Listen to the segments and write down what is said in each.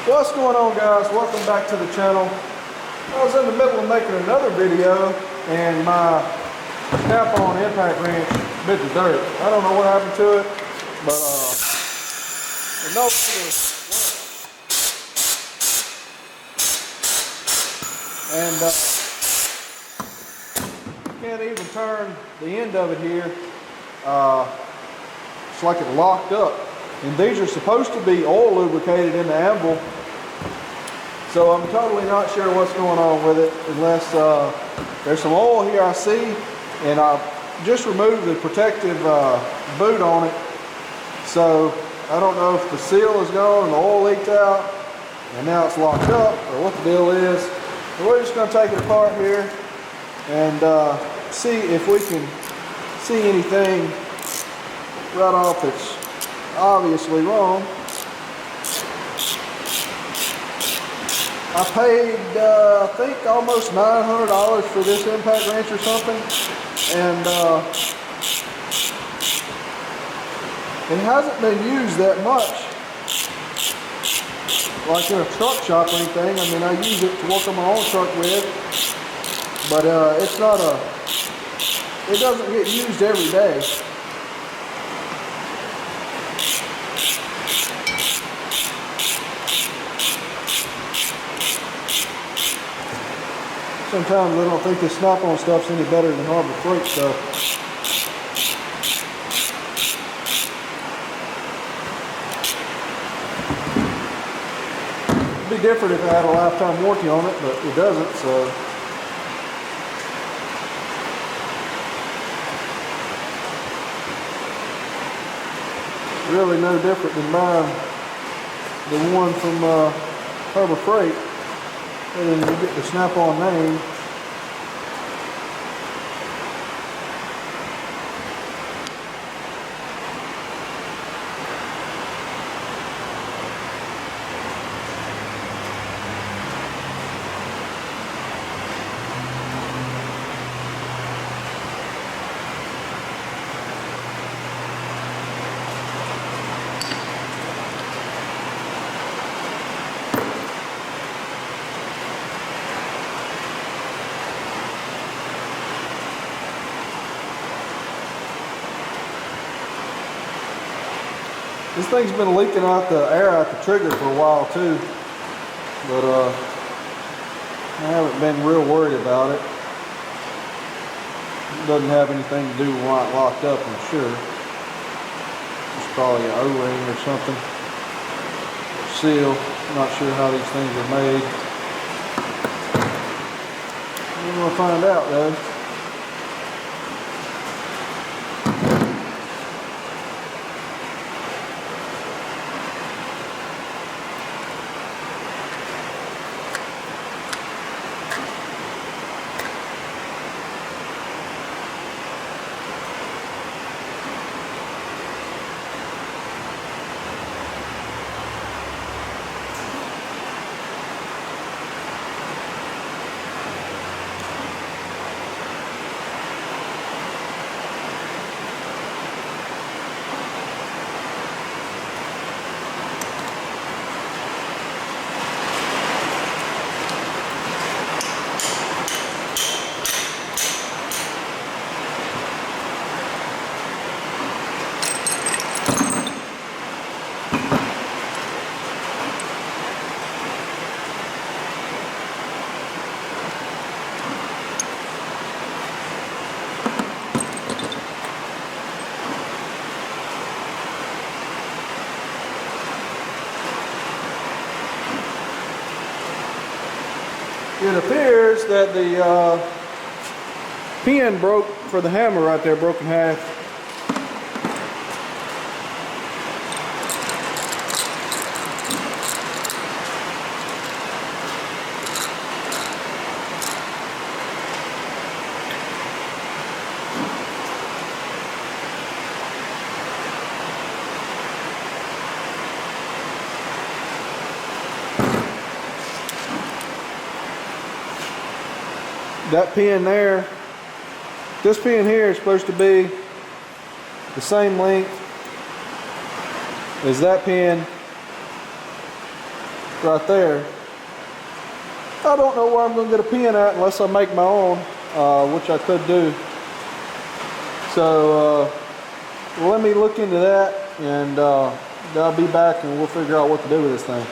What's going on, guys? Welcome back to the channel. I was in the middle of making another video and my snap-on impact wrench bit the dirt. I don't know what happened to it, but the no longer works. And can't even turn the end of it here. It's like it locked up. And these are supposed to be oil lubricated in the anvil. So I'm totally not sure what's going on with it unless there's some oil here I see, and I just removed the protective boot on it. So I don't know if the seal is gone and the oil leaked out and now it's locked up or what the deal is. But we're just going to take it apart here and see if we can see anything right off that's obviously wrong. I paid, I think, almost $900 for this impact wrench or something, and it hasn't been used that much, like in a truck shop or anything. I mean, I use it to work on my own truck with, but it's not it doesn't get used every day. Sometimes I don't think this snap-on stuff's any better than Harbor Freight stuff. It'd be different if it had a lifetime warranty on it, but it doesn't, so. Really no different than buying the one from Harbor Freight. And then you get the snap-on name. This thing's been leaking out the air out the trigger for a while too, but I haven't been real worried about it. It doesn't have anything to do with why it locked up, I'm sure. It's probably an O-ring or something. Seal. I'm not sure how these things are made. We're going to find out though. It appears that the pin broke for the hammer right there, broke in half. That pin there, this pin here is supposed to be the same length as that pin right there. I don't know where I'm going to get a pin at unless I make my own, which I could do. So let me look into that, and I'll be back and we'll figure out what to do with this thing.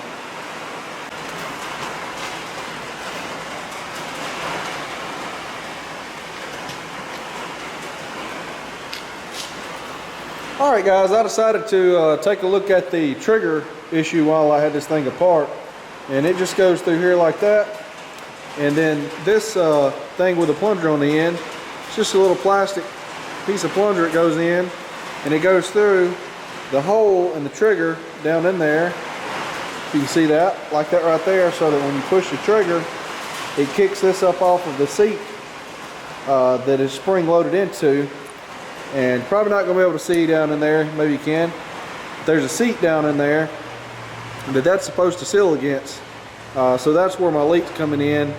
Alright guys, I decided to take a look at the trigger issue while I had this thing apart. And it just goes through here like that. And then this thing with a plunger on the end, it's just a little plastic piece of plunger. It goes in and it goes through the hole in the trigger down in there. You can see that, like that right there, so that when you push the trigger, it kicks this up off of the seat that is spring loaded into. And probably not going to be able to see down in there, maybe you can. There's a seat down in there that's supposed to seal against. So that's where my leak's coming in.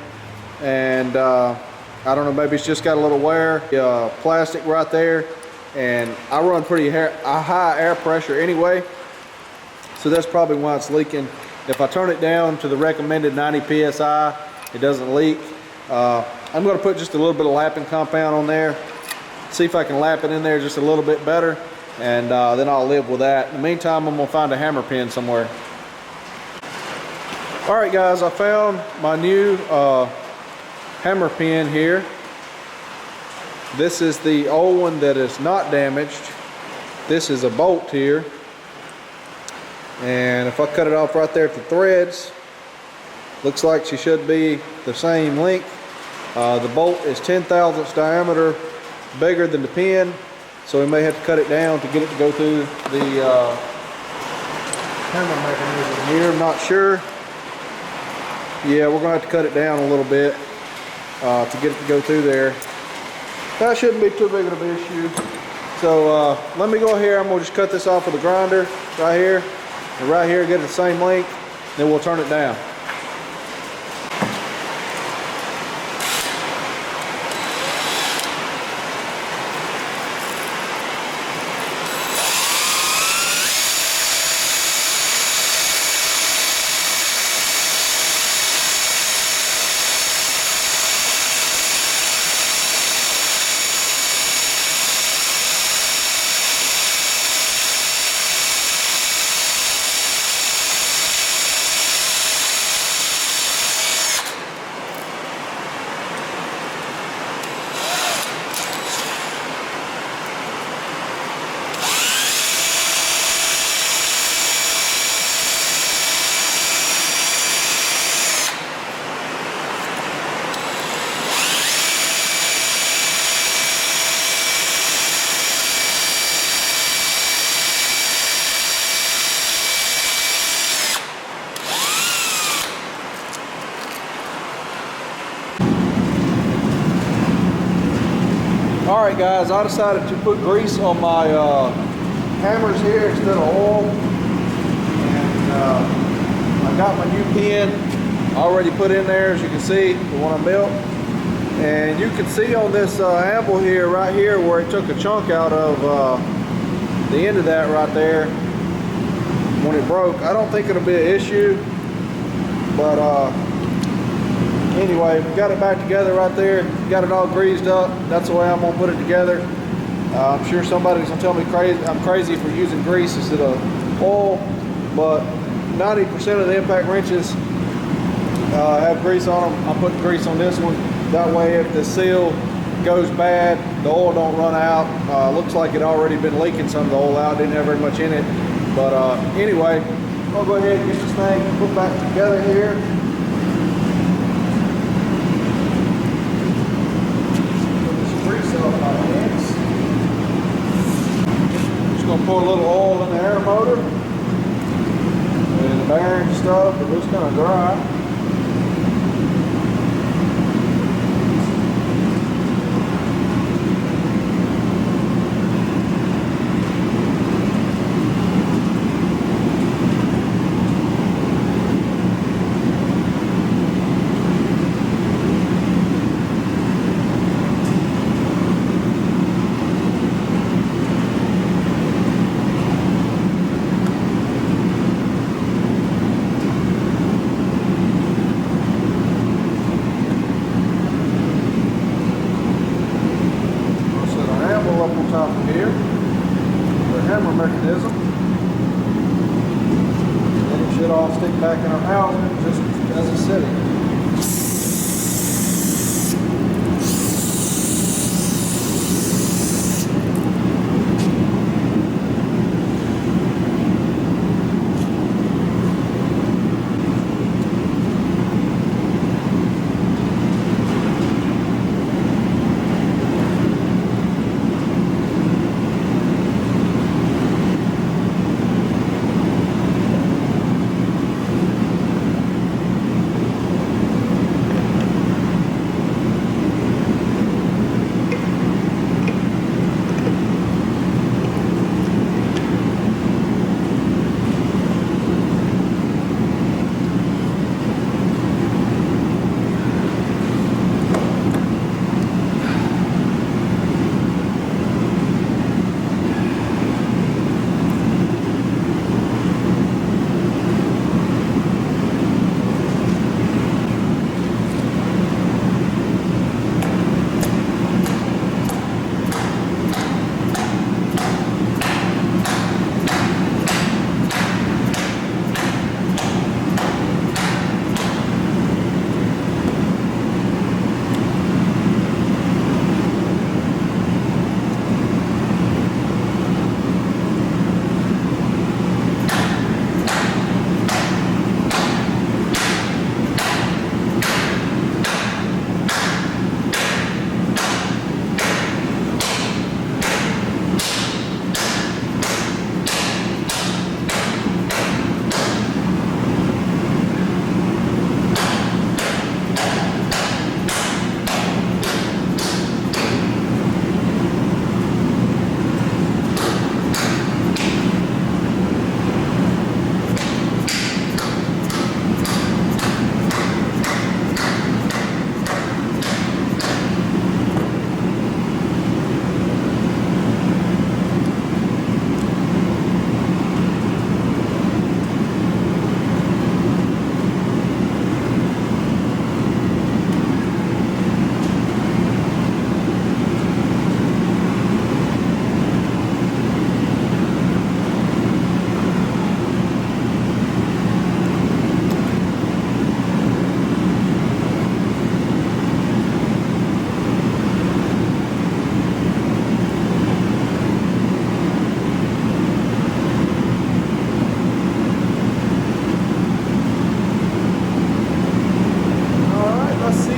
And I don't know, maybe it's just got a little wear. Plastic right there. And I run pretty high air pressure anyway. So that's probably why it's leaking. If I turn it down to the recommended 90 PSI, it doesn't leak. I'm going to put just a little bit of lapping compound on there. See if I can lap it in there just a little bit better, and then I'll live with that. In the meantime, I'm gonna find a hammer pin somewhere. All right guys, I found my new hammer pin here. This is the old one that is not damaged. This is a bolt here, and if I cut it off right there at the threads, looks like she should be the same length. The bolt is 10 thousandths diameter, bigger than the pin, so we may have to cut it down to get it to go through the hammer mechanism here. I'm not sure. Yeah, we're gonna have to cut it down a little bit to get it to go through there. That shouldn't be too big of an issue. So let me go here. I'm gonna just cut this off with a grinder right here, and right here get it the same length, then we'll turn it down. Alright guys, I decided to put grease on my hammers here instead of oil. And I got my new pin already put in there, as you can see, the one I built. And you can see on this anvil here, right here, where it took a chunk out of the end of that right there when it broke. I don't think it'll be an issue, but anyway, got it back together right there, got it all greased up. That's the way I'm gonna put it together. I'm sure somebody's gonna tell me I'm crazy for using grease instead of oil, but 90% of the impact wrenches have grease on them. I'm putting grease on this one. That way, if the seal goes bad, the oil don't run out. Looks like it already been leaking some of the oil out. Didn't have very much in it, but anyway, I'll go ahead and get this thing put back together here. Just gonna pour a little oil in the air motor and the bearing and stuff. It looks kind of dry. it all stick back in our housing just as it's sitting.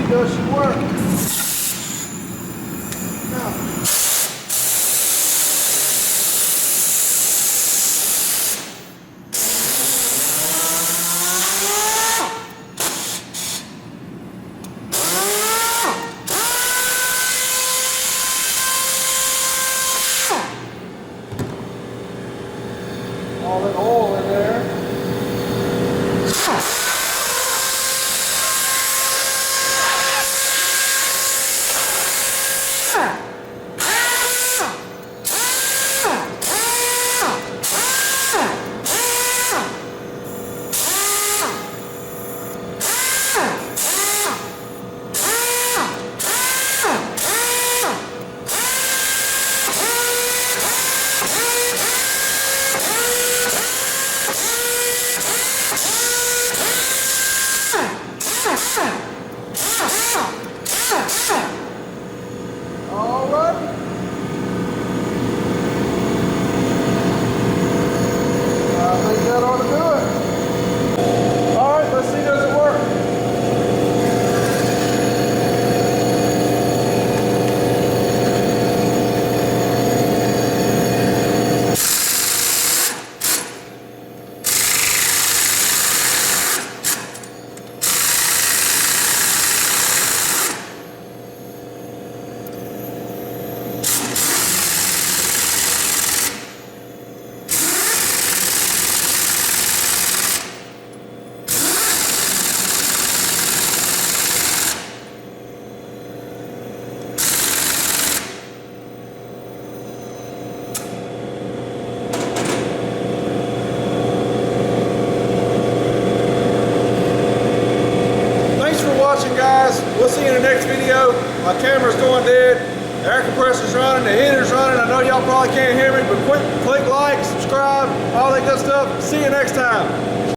Does she work? No. All that oil in there. All right. I think that ought to do it. All right, let's see, does it work? Guys, we'll see you in the next video. My camera's going dead, the air compressor's running, the heater's running. I know y'all probably can't hear me, but click like, subscribe, all that good stuff. See you next time.